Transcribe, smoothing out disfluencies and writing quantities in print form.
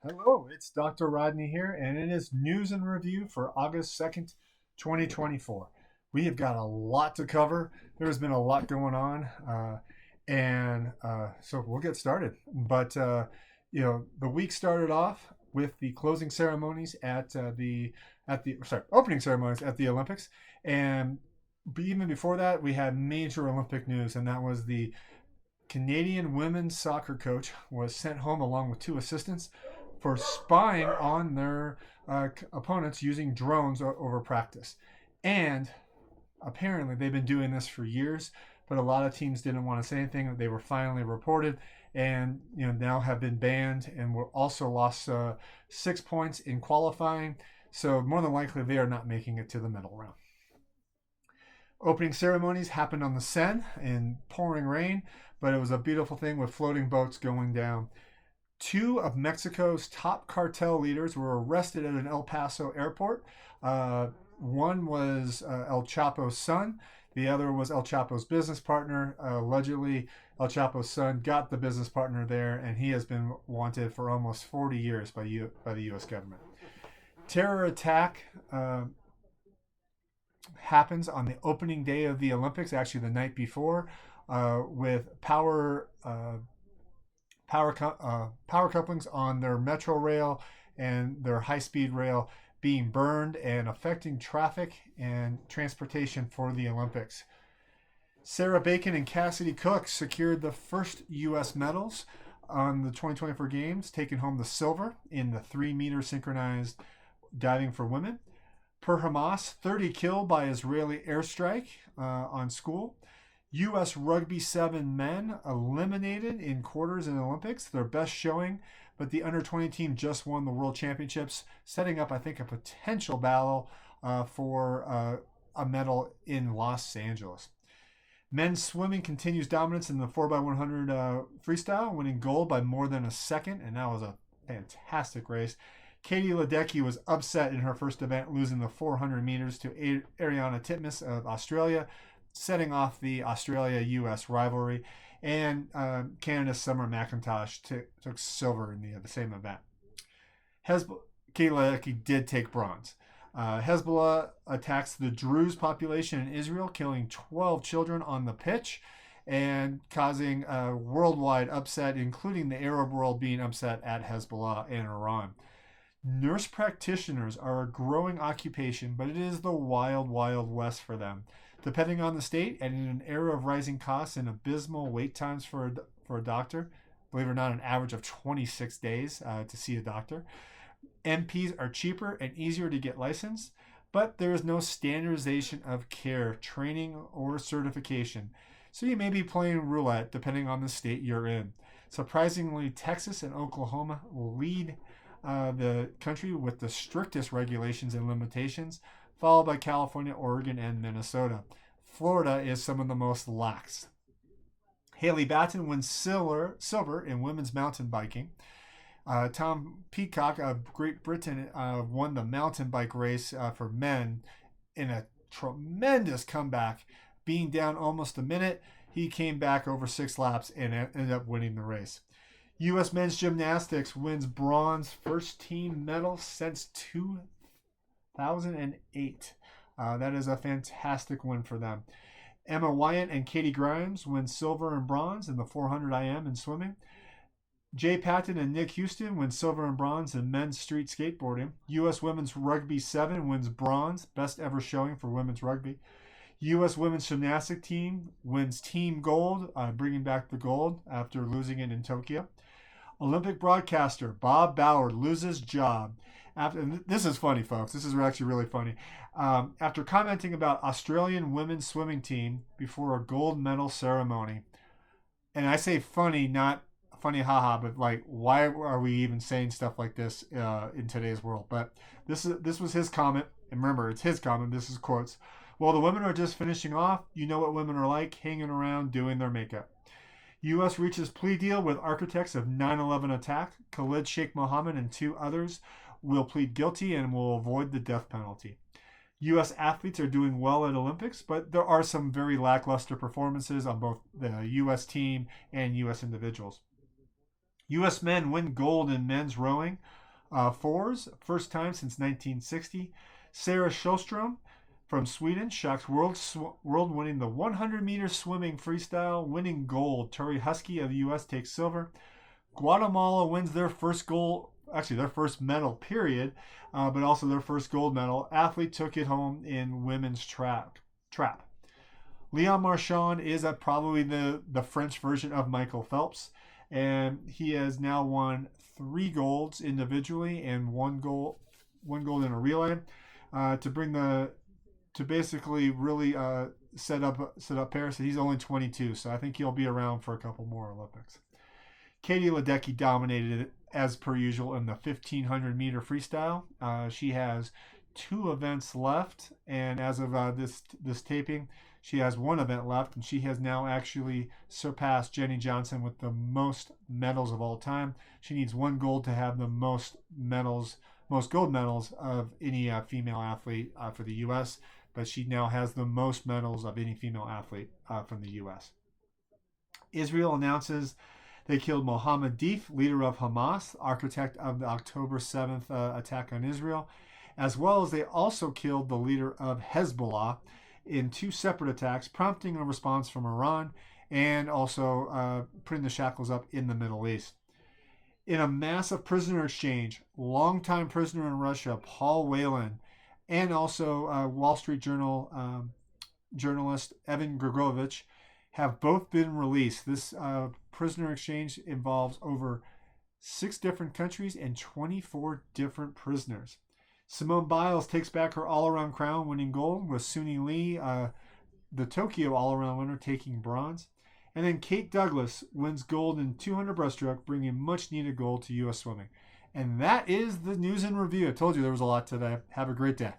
Hello, it's Dr. Rodney here, and it is news and review for August 2nd, 2024. We have got a lot to cover. There's been a lot going on, so we'll get started. The week started off with the closing ceremonies opening ceremonies at the Olympics, and even before that, we had major Olympic news, and that was the Canadian women's soccer coach was sent home along with two assistants for spying on their opponents using drones over practice. And apparently, they've been doing this for years, but a lot of teams didn't want to say anything. They were finally reported, and now have been banned, and were also lost 6 points in qualifying. So more than likely, they are not making it to the medal round. Opening ceremonies happened on the Seine in pouring rain, but it was a beautiful thing with floating boats going down. Two of Mexico's top cartel leaders were arrested at an El Paso airport. One was El Chapo's son. The other was El Chapo's business partner. Allegedly, El Chapo's son got the business partner there, and he has been wanted for almost 40 years by the U.S. government. Terror attack happens on the opening day of the Olympics, actually the night before, with power couplings on their metro rail and their high-speed rail being burned and affecting traffic and transportation for the Olympics. Sarah Bacon and Cassidy Cook secured the first U.S. medals on the 2024 Games, taking home the silver in the 3-meter synchronized diving for women. Per Hamas, 30 killed by Israeli airstrike on school. U.S. Rugby 7 men eliminated in quarters in the Olympics, their best showing, but the under-20 team just won the World Championships, setting up, I think, a potential battle for a medal in Los Angeles. Men's swimming continues dominance in the 4x100 freestyle, winning gold by more than a second, and that was a fantastic race. Katie Ledecky was upset in her first event, losing the 400 meters to Ariana Titmus of Australia, setting off the Australia-U.S. rivalry. And Canada's Summer McIntosh took silver in the same event. Katie Ledecky did take bronze. Hezbollah attacks the Druze population in Israel, killing 12 children on the pitch and causing a worldwide upset, including the Arab world being upset at Hezbollah and Iran. Nurse practitioners are a growing occupation, but it is the wild, wild west for them. Depending on the state, and in an era of rising costs and abysmal wait times for a doctor, believe it or not, an average of 26 days to see a doctor, NPs are cheaper and easier to get licensed, but there is no standardization of care, training, or certification. So you may be playing roulette depending on the state you're in. Surprisingly, Texas and Oklahoma lead the country with the strictest regulations and limitations, followed by California, Oregon, and Minnesota. Florida is some of the most lax. Haley Batten wins silver in women's mountain biking. Tom Peacock of Great Britain won the mountain bike race for men in a tremendous comeback. Being down almost a minute, he came back over 6 laps and ended up winning the race. U.S. men's gymnastics wins bronze, first team medal since 2008. That is a fantastic win for them. Emma Wyatt and Katie Grimes win silver and bronze in the 400 IM in swimming. Jay Patton and Nick Houston win silver and bronze in men's street skateboarding. U.S. women's rugby 7 wins bronze, best ever showing for women's rugby. U.S. women's gymnastic team wins team gold, bringing back the gold after losing it in Tokyo. Olympic broadcaster Bob Ballard loses job. This is funny, folks. This is actually really funny. After commenting about Australian women's swimming team before a gold medal ceremony. And I say funny, not funny haha, but like, why are we even saying stuff like this in today's world? But this was his comment. And remember, it's his comment. This is quotes. Well, the women are just finishing off. You know what women are like, hanging around doing their makeup. U.S. reaches plea deal with architects of 9/11 attack. Khalid Sheikh Mohammed and 2 others will plead guilty and will avoid the death penalty. U.S. athletes are doing well at Olympics, but there are some very lackluster performances on both the U.S. team and U.S. individuals. U.S. men win gold in men's rowing fours, first time since 1960. Sarah Sjöström from Sweden shocks world winning the 100-meter swimming freestyle, winning gold. Tori Husky of the U.S. takes silver. Guatemala wins their first gold, actually their first medal, period, but also their first gold medal. Athlete took it home in women's trap. Leon Marchand is probably the French version of Michael Phelps, and he has now won 3 golds individually and one gold in a relay to basically really set up Paris. He's only 22, so I think he'll be around for a couple more Olympics. Katie Ledecky dominated it as per usual in the 1500 meter freestyle. She has 2 events left, and as of this taping, she has 1 event left, and she has now actually surpassed Jenny Johnson with the most medals of all time. She needs 1 gold to have the most gold medals of any female athlete for the U.S., but she now has the most medals of any female athlete from the U.S. Israel announces they killed Mohammed Deif, leader of Hamas, architect of the October 7th attack on Israel, as well as they also killed the leader of Hezbollah in 2 separate attacks, prompting a response from Iran and also putting the shackles up in the Middle East. In a massive prisoner exchange, longtime prisoner in Russia, Paul Whelan, and also Wall Street Journal journalist Evan Gershkovich have both been released. This prisoner exchange involves over 6 different countries and 24 different prisoners. Simone Biles takes back her all-around crown, winning gold, with Suni Lee, the Tokyo all-around winner, taking bronze. And then Kate Douglas wins gold in 200 breaststroke, bringing much-needed gold to U.S. swimming. And that is the news and review. I told you there was a lot today. Have a great day.